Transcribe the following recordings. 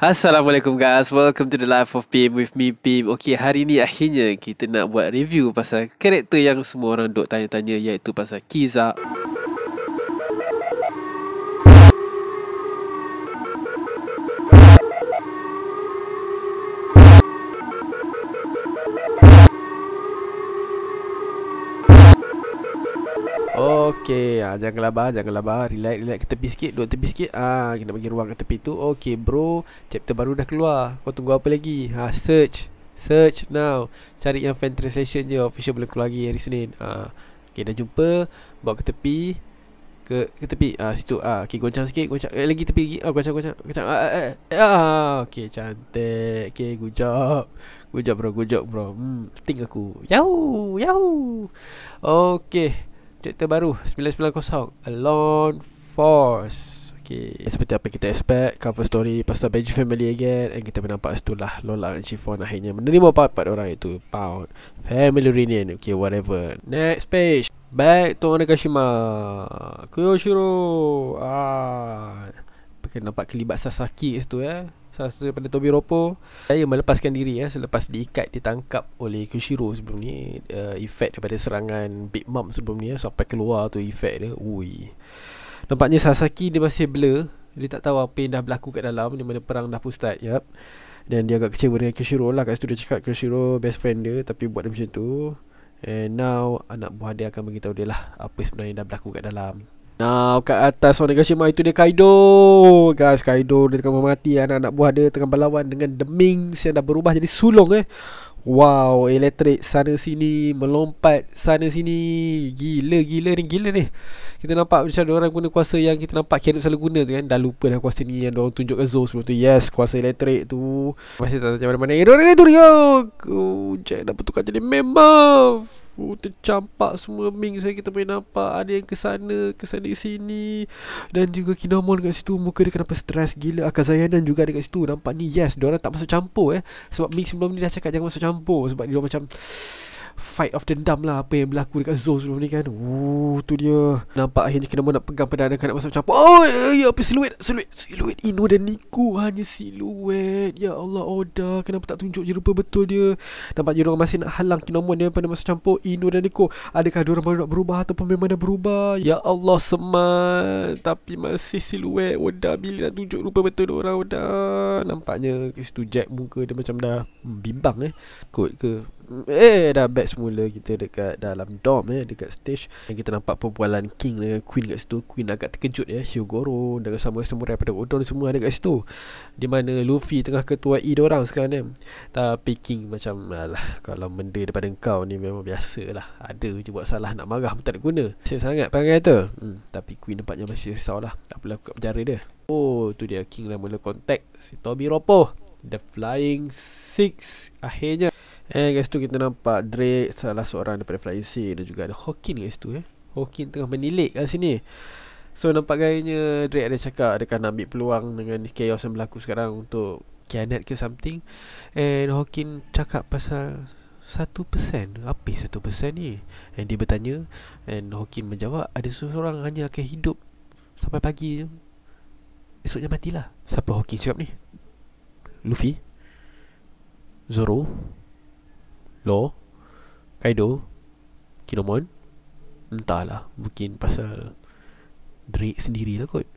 Assalamualaikum guys, welcome to the life of Pim with me Pim. Okay, hari ni akhirnya kita nak buat review pasal karakter yang semua orang duk tanya-tanya, iaitu pasal Kiza. Okay, jangan labar, relax ke tepi sikit, duduk tepi sikit. Kita bagi ruang ke tepi tu. Okay bro, chapter baru dah keluar. Kau tunggu apa lagi? Search now. Cari yang fan translation je, official boleh keluar lagi hari Senin. Okay, dah jumpa. Bawa ke tepi. Ke tepi. Situ. Okay, goncang sikit, goncang. Lagi tepi lagi. Goncang. Okay, cantik. Okay, good job bro. Sting aku. Yahoo. Okay. Chapter baru 990 Alone Force. Okay, seperti apa kita expect, cover story pasal Baju Family again. Dan kita nampak setelah Lola dan Chiffon akhirnya menerima part-part orang itu. Pound Family reunion. Okay, whatever. Next page. Back to Onigashima. Kyoshiro. Kita nampak kelibat Sasaki situ salah satu daripada Tobiropo. Saya melepaskan diri selepas diikat, ditangkap oleh Kyoshiro sebelum ni. Efek daripada serangan Big Mom sebelum ni sampai keluar tu efek dia. Ui. Nampaknya Sasaki dia masih blur. Dia tak tahu apa yang dah berlaku kat dalam, di mana perang dah pun start. Dan dia agak kecewa dengan Kyoshiro lah. Kat situ dia cakap Kyoshiro best friend dia, tapi buat dia macam tu. And now anak buah dia akan beritahu dia lah apa sebenarnya dah berlaku kat dalam. Now kat atas Onigashima itu dia Kaido. Guys, Kaido dia tengah mati. Anak-anak buah dia tengah berlawan dengan The Minx yang dah berubah jadi sulung. Wow, elektrik sana sini, melompat sana sini. Gila ni. Kita nampak macam orang guna kuasa yang kita nampak Carrot selalu guna tu kan. Dah lupa dah kuasa ni yang diorang tunjuk ke Zou sebelum tu. Yes, kuasa elektrik tu. Masih tak tahu mana-mana. Itu dia. Jack dah bertukar jadi member. Tercampak semua Ming saya kita boleh nampak. Ada yang ke sana sini. Dan juga Kinemon kat situ. Muka dia kenapa stres gila. Akazayanan juga ada kat situ. Nampaknya yes, diorang tak masuk campur sebab Ming sebelum ni dah cakap jangan masuk campur. Sebab dia macam fight of dendam lah apa yang berlaku dekat Zou sebelum ni kan. Tu dia. Nampak akhirnya Kinemon nak pegang pedang dan nak masuk campur. Apa siluet Ino dan Nico. Hanya siluet. Ya Allah, Oda kenapa tak tunjuk je rupa betul dia. Nampak je orang masih nak halang Kinemon daripada masuk campur Ino dan Nico. Adakah diorang baru nak berubah ataupun memang dah berubah? Ya Allah, seman. Tapi masih siluet. Oda bila nak tunjuk rupa betul diorang. Oda nampaknya ke situ Jack muka dia macam dah bimbang kot ke. Dah back semula kita dekat dalam dorm dekat stage. Dan kita nampak perbualan King dengan Queen kat situ. Queen agak terkejut Hyogoro dengan samurai daripada Odon semua ada kat situ. Di mana Luffy tengah ketuai diorang sekarang Tapi King macam alah, kalau benda daripada kau ni memang biasa lah. Ada je buat salah nak marah pun tak ada guna. Siap sangat perangai tu. Tapi Queen nampaknya masih risau lah. Tak apalah kat penjara dia. Tu dia King dah mula contact si Tobiropo, The Flying Six akhirnya. Kat situ kita nampak Drake, salah seorang daripada Flying Six. Dan juga ada Hawking kat situ Hawking tengah menilik kat sini. So nampak gayanya Drake ada cakap adakah nak ambil peluang dengan chaos yang berlaku sekarang untuk kianat ke something. And Hawking cakap pasal 1%. Apa 1% ni? And dia bertanya. And Hawking menjawab ada seseorang hanya akan hidup sampai pagi je, esoknya matilah. Siapa Hawking cakap ni? Luffy? Zoro? Law? Kaido? Kinemon? Entahlah, mungkin pasal Drake sendirilah kot.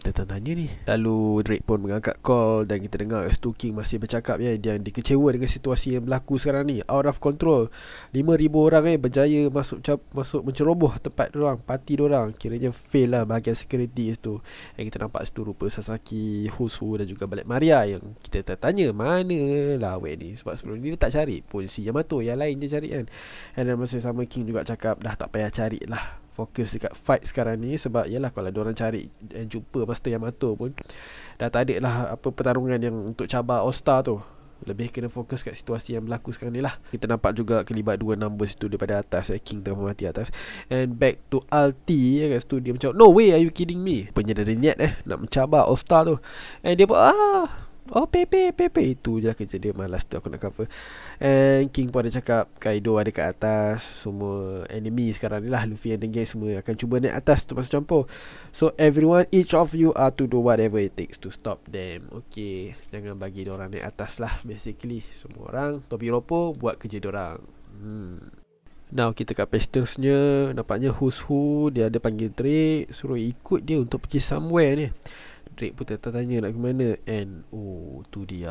Tanya ni. Lalu Drake pun mengangkat call. Dan kita dengar King masih bercakap dia kecewa dengan situasi yang berlaku sekarang ni. Out of control. 5,000 orang berjaya masuk menceroboh tempat diorang, parti diorang. Kiranya fail lah bahagian security itu. Yang kita nampak situ rupa Sasaki, Hosu dan juga balik Maria. Yang kita tertanya mana lah awet ni. Sebab sebelum ni dia tak cari pun si Yamato, yang lain je cari kan. Dan masa sama King juga cakap dah tak payah cari lah, fokus dekat fight sekarang ni. Sebab yalah kalau diorang cari dan jumpa Master Yamato pun dah tak ada lah apa pertarungan yang untuk cabar All Star tu. Lebih kena fokus kat situasi yang berlaku sekarang ni lah. Kita nampak juga kelibat dua numbers tu daripada atas King tengah mati atas. And back to Alti kat situ dia macam no way, are you kidding me? Punya ada niat nak mencabar All Star tu. And dia pun Oh Pepe itu je lah kerja dia. Malas tu aku nak cover. And King pun ada cakap Kaido ada kat atas. Semua enemy sekarang ni lah, Luffy and the gang semua akan cuba naik atas tu pasal campur. So everyone, each of you are to do whatever it takes to stop them. Okay, jangan bagi diorang naik atas lah. Basically semua orang Tobiropo buat kerja diorang. Now kita kat page seterusnya. Nampaknya Who's Who dia ada panggil Drake, suruh ikut dia untuk pergi somewhere ni. Drake pun tanya nak ke mana. And tu dia,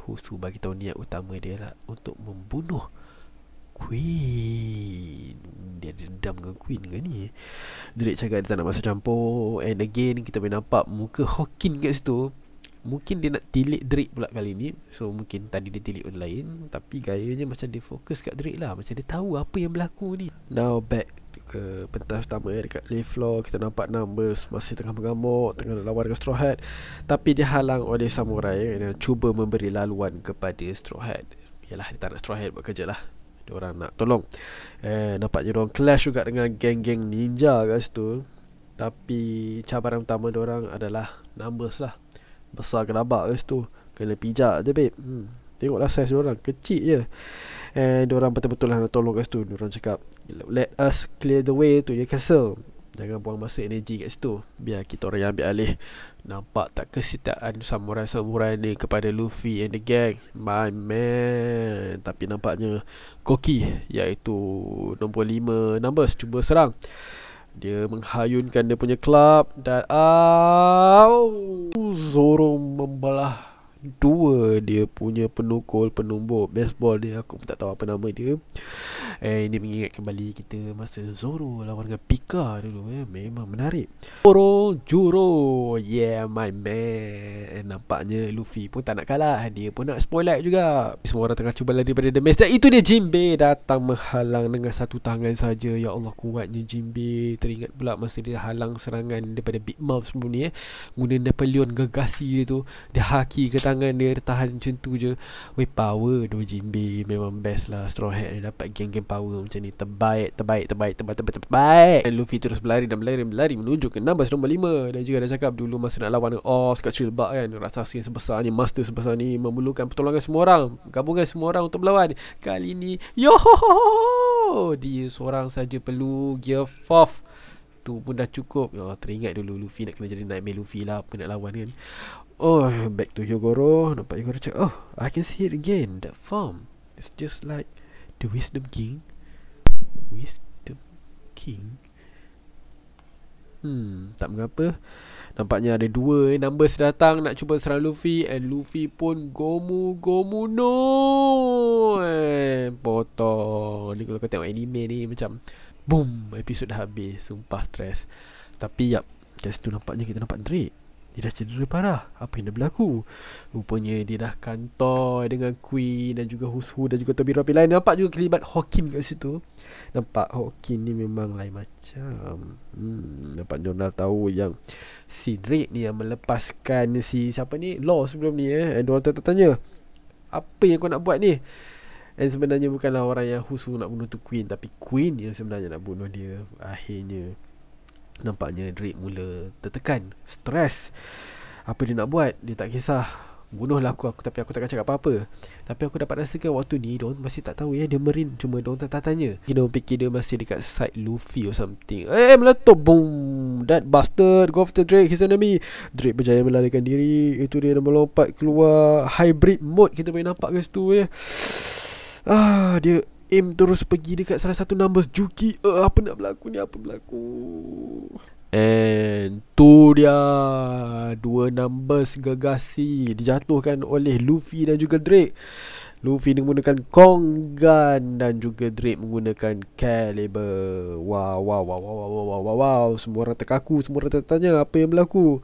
Who's Who bagi tahu niat utama dia lah untuk membunuh Queen. Dia dendam dengan Queen ke ni? Drake cakap dia tak nak masuk campur. And again kita boleh nampak muka Hawking kat situ. Mungkin dia nak tilik Drake pula kali ni. So mungkin tadi dia tilik orang lain, tapi gayanya macam dia fokus kat Drake lah. Macam dia tahu apa yang berlaku ni. Now back ke pentas utama dekat lift floor. Kita nampak Numbers masih tengah mengamuk, tengah lawan dengan Straw Hat, tapi dia halang oleh samurai yang cuba memberi laluan kepada Straw Hat. Yalah, dia tak nak Straw Hat buat kerja lah, dia orang nak tolong. Nampaknya diorang clash juga dengan geng-geng ninja kat situ. Tapi cabaran utama diorang adalah Numbers lah. Besar kelabak kat situ, kena pijak je babe. Tengoklah size diorang, kecil je. And diorang betul-betul lah nak tolong kat situ. Diorang cakap, let us clear the way to your castle. Jangan buang masa energi kat situ, biar kita orang yang ambil alih. Nampak tak kesetiaan samurai-samurai ni kepada Luffy and the gang, my man. Tapi nampaknya Koki, iaitu nombor 5 Numbers, cuba serang. Dia menghayunkan dia punya club. Dan Zoro membelah dua dia punya penukul penumbuk baseball dia. Aku pun tak tahu apa nama dia. Ini mengingat kembali kita masa Zoro lawan dengan Pika dulu. Memang menarik. Juro, yeah my man. Nampaknya Luffy pun tak nak kalah, dia pun nak spotlight juga. Semua orang tengah cuba lari daripada The Maze. Dan itu dia Jinbe datang menghalang dengan satu tangan saja. Ya Allah, kuatnya Jinbe. Teringat pula masa dia halang serangan daripada Big Mouth sebelum ni guna Napoleon gegasi dia tu. Dia haki ke tangan dia tahan macam tu je. Power tu Jinbe memang best lah. Straw Hat dia dapat geng-geng power macam ni. Terbaik. Dan Luffy terus berlari menuju ke Numbers nombor 5. Dan juga dah cakap dulu masa nak lawan dengan Oz kat Shellbug kan, raksasa yang sebesar ni, master sebesar ni, memerlukan pertolongan semua orang, gabungan semua orang untuk berlawan. Kali ni dia seorang saja perlu gear 4 tu pun dah cukup. Teringat dulu Luffy nak kena jadi Nightmare Luffy lah apa nak lawan kan. Back to Hyogoro. Nampak Hyogoro cakap, I can see it again, that form, it's just like the Wisdom King. Tak mengapa. Nampaknya ada dua Numbers datang nak cuba serang Luffy. And Luffy pun Gomu no potong. Ni kalau kau tengok anime ni macam boom, episod dah habis. Sumpah stres. Tapi kat situ nampaknya kita nampak Drake. Dia dah cedera parah. Apa yang dah berlaku? Rupanya dia dah kantor dengan Queen dan juga Who's Who dan juga Tobiropi lain. Nampak juga kelibat Hawking kat situ. Nampak Hawking ni memang lain macam. Nampak Donald tahu yang si Drake ni yang melepaskan si siapa ni, Law sebelum ni Dan diorang tanya, apa yang kau nak buat ni? Dan sebenarnya bukanlah orang yang Who's Who nak bunuh tu Queen, tapi Queen yang sebenarnya nak bunuh dia. Akhirnya nampaknya Drake mula tertekan, stres. Apa dia nak buat? Dia tak kisah, bunuhlah aku, tapi aku takkan cakap apa-apa. Tapi aku dapat rasakan waktu ni diorang masih tak tahu dia marine. Cuma diorang tak tanya. Diorang fikir dia masih dekat side Luffy or something. Meletup, boom. That bastard, go after Drake, his enemy. Drake berjaya melarikan diri. Itu dia melompat keluar hybrid mode. Kita boleh nampak kat situ dia aim terus pergi dekat salah satu Numbers Juki. Apa nak berlaku ni? Apa berlaku? And tu dia, dua Numbers gegasi dijatuhkan oleh Luffy dan juga Drake. Luffy menggunakan Kongan dan juga Drake menggunakan Caliber. Wow. Semua orang terkaku, semua orang tertanya apa yang berlaku.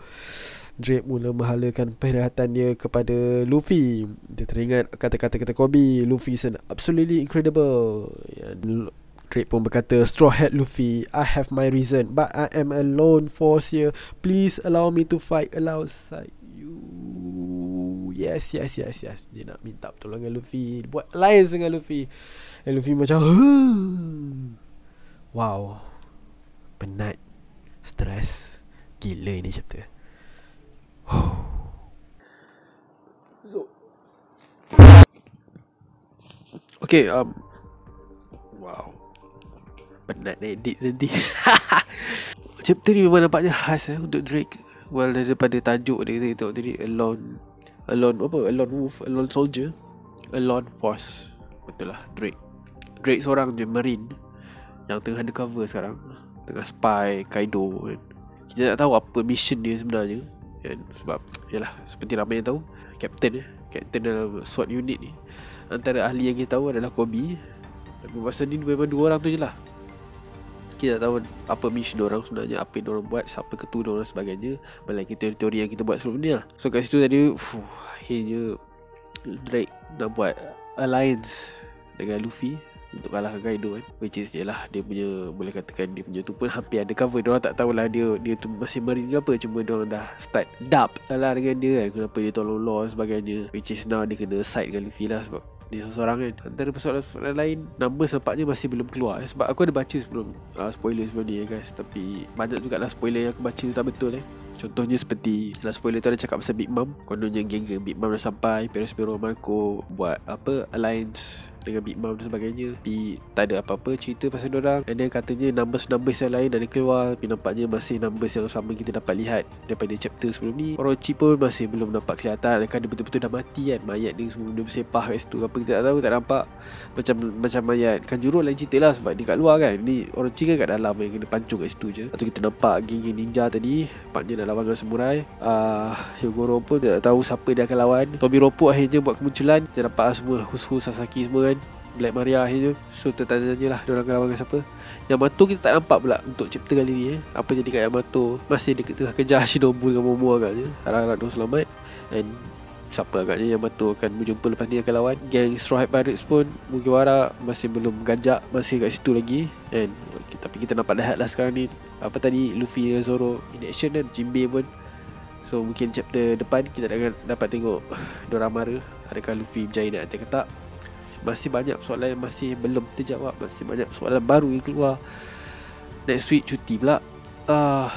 Drake mula menghalakan perhatian dia kepada Luffy. Dia teringat kata-kata Kobe, Luffy is absolutely incredible. Drake pun berkata, Straw Hat Luffy, I have my reason, but I am a lone force here. Please allow me to fight alongside you. Yes. Dia nak minta pertolongan Luffy, buat alliance dengan Luffy. Dan Luffy macam wow, penat, stres. Gila ini chapter. So okay, wow, penat nak edit nanti. Chapter ni memang nampaknya khas untuk Drake. Well, daripada tajuk dia kita tengok tadi, Alone Wolf, Alone Soldier, Alone Force. Betul lah, Drake seorang je Marine yang tengah undercover sekarang, tengah spy Kaido kan. Kita tak tahu apa mission dia sebenarnya kan? Sebab yalah, seperti ramai yang tahu, Captain dalam SWAT unit ni, antara ahli yang kita tahu adalah Kobe. Tapi masa ni memang 2 orang tu je lah. Kita tak tahu apa mission diorang sebenarnya, apa yang diorang buat, siapa ketua diorang sebagainya, melainkan teori yang kita buat sebelum ni lah. So kat situ tadi akhirnya Drake nak buat alliance dengan Luffy untuk kalahkan Kaido kan. Which is yalah, dia punya, boleh katakan dia punya tu pun hampir ada cover. Diorang tak tahulah dia tu masih Marine ke apa. Cuma diorang dah start dub lah dengan dia kan, kenapa dia tolong law sebagainya. Which is now dia kena side dengan Luffy lah sebab dia seorang kan. Antara persoalan lain, number nampaknya masih belum keluar. Sebab aku ada baca sebelum spoiler sebelum ni guys. Tapi banyak juga lah spoiler yang aku baca tu tak betul Contohnya seperti dalam spoiler tu ada cakap pasal Big Mom. Kononnya geng-geng Big Mom dah sampai, Perospero Marco buat apa, alliance dengan Big Mom dan sebagainya. Tapi tak ada apa-apa cerita pasal diorang. And then katanya numbers yang lain ada keluar, tapi nampaknya masih numbers yang sama kita dapat lihat daripada chapter sebelum ni. Orochi pun masih belum nampak kelihatan. Adakah dia betul-betul dah mati kan, mayat dia semua dia bersepah kat situ, apa kita tak tahu, tak nampak. Macam mayat Kanjuro lain cerita lah, sebab dia kat luar kan. Ni Orochi kan kat dalam yang kena pancung kat situ je. Atau kita nampak geng-geng ninja tadi, nampaknya nak lawan dengan samurai. Hyogoro pun tak tahu siapa dia akan lawan. Tobiropo akhirnya buat kemunculan. Kita nampak semua Hus Sasaki semua kan, Black Maria akhirnya. So tertanya-tanya lah diorang akan lawan dengan siapa. Yamato kita tak nampak pula untuk chapter kali ni Apa jadi kat Yamato. Masih dia tengah kejar Shinobu dengan Momo agaknya. Harap-harap diorang selamat. And siapa agaknya Yamato akan berjumpa lepas ni akan lawan. Gang Straw Hat Pirates pun Mugiwara masih belum ganjak, masih kat situ lagi. And tapi kita nampak dah lah sekarang ni, apa tadi, Luffy dengan Zoro in action dan Jinbei pun. So mungkin chapter depan kita akan dapat tengok diorang mara. Adakah Luffy berjaya nak attack ke tak. Masih banyak soalan yang masih belum terjawab. Masih banyak soalan baru yang keluar. Next week cuti pula.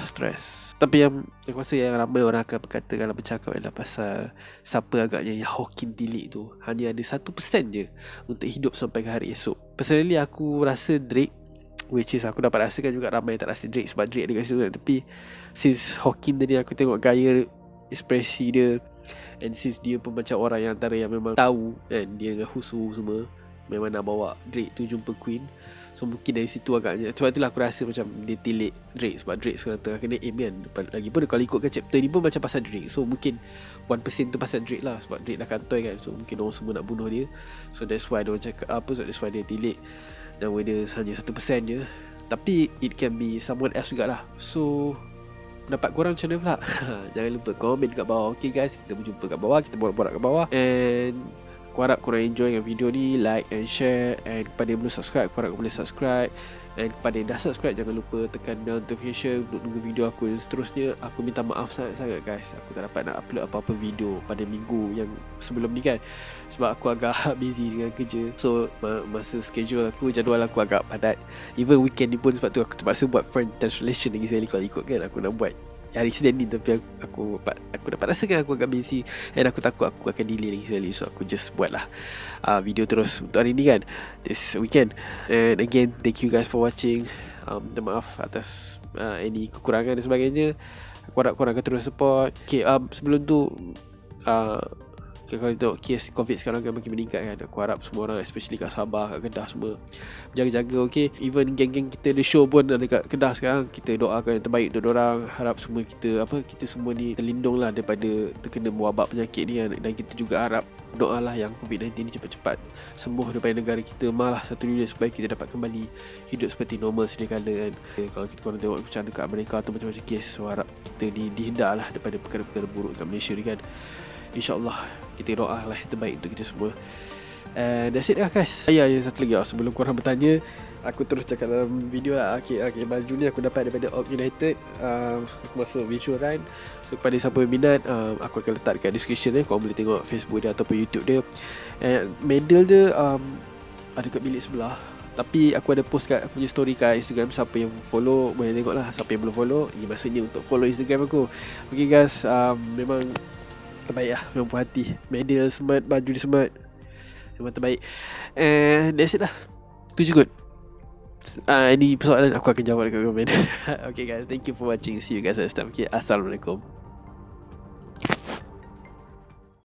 Stress. Tapi yang aku rasa yang ramai orang akan berkata kalau bercakap adalah pasal siapa agaknya yang Hawking Tilik tu hanya ada 1% je untuk hidup sampai ke hari esok. Personally aku rasa Drake, which is aku dapat rasakan juga ramai yang tak rasa Drake sebab Drake ada kat situ kan. Tapi since Hawking tadi aku tengok gaya ekspresi dia, and since dia pun macam orang yang antara yang memang tahu kan, dia dengan Husu semua memang nak bawa Drake tu jumpa Queen. So mungkin dari situ agaknya, sebab itulah aku rasa macam dia tilik Drake, sebab Drake sekarang tengah kena aim kan. Lagipun kalau ikutkan chapter ni pun macam pasal Drake. So mungkin 1% tu pasal Drake lah, sebab Drake dah kantoi kan. So mungkin orang semua nak bunuh dia. So that's why diorang cakap apa, so that's why dia tilik. Dan dia hanya 1% je. Tapi it can be someone else jugalah. So pendapat korang macam mana pula? Jangan lupa komen kat bawah. Okay guys, kita berjumpa kat bawah, kita borak-borak kat bawah. And aku harap korang enjoy dengan video ni. Like and share. And kepada yang belum subscribe, korang boleh subscribe. Dan kepada yang dah subscribe, jangan lupa tekan bell notification untuk tunggu video aku yang seterusnya. Aku minta maaf sangat-sangat guys, aku tak dapat nak upload apa-apa video pada minggu yang sebelum ni kan, sebab aku agak busy dengan kerja. So masa schedule aku, jadual aku agak padat. Even weekend ni pun, sebab tu aku terpaksa buat friend translation lagi sekali. Kalau ikut kan aku nak buat hari Senin ni, tapi aku dapat rasakan aku agak busy. Dan aku takut aku akan delay lagi sekali. So aku just buat lah video terus untuk hari ni kan, this weekend. And again, thank you guys for watching. Minta maaf atas any kekurangan dan sebagainya. Aku harap korang akan terus support. Okay, sebelum tu kalau tengok kes COVID sekarang kan makin meningkat kan. Aku harap semua orang, especially kat Sabah, kat Kedah semua, jaga-jaga, okay. Even geng-geng kita The Show pun ada kat Kedah sekarang. Kita doakan yang terbaik untuk diorang. Harap semua kita semua ni terlindung lah daripada terkena wabak penyakit ni kan. Dan kita juga harap doa lah yang COVID-19 ni cepat-cepat sembuh daripada negara kita, malah satu dunia, supaya kita dapat kembali hidup seperti normal sedia kala kan. Kalau kita korang tengok macam dekat Amerika tu macam-macam kes, so harap kita ni dihindar lah daripada perkara-perkara buruk kat Malaysia ni kan. InsyaAllah kita doa lah yang terbaik untuk kita semua. And that's it lah guys. Ya, satu lagi sebelum korang bertanya, aku terus cakap dalam video lah. Okay, baju ni aku dapat daripada Orc United. Aku masuk visual run. So kepada siapa yang minat, aku akan letak dekat description korang boleh tengok Facebook dia ataupun YouTube dia. And medal dia ada kat bilik sebelah. Tapi aku ada post kat aku punya story kat Instagram. Siapa yang follow boleh tengok lah. Siapa yang belum follow, ini masanya untuk follow Instagram aku. Okay guys, memang terbaik lah, memang puas hati. Medal smart, baju dia smart, memang terbaik. That's it lah. Tu je kot. Ini persoalan aku akan jawab dekat komen. Okay guys, thank you for watching. See you guys next time. Okay, Assalamualaikum.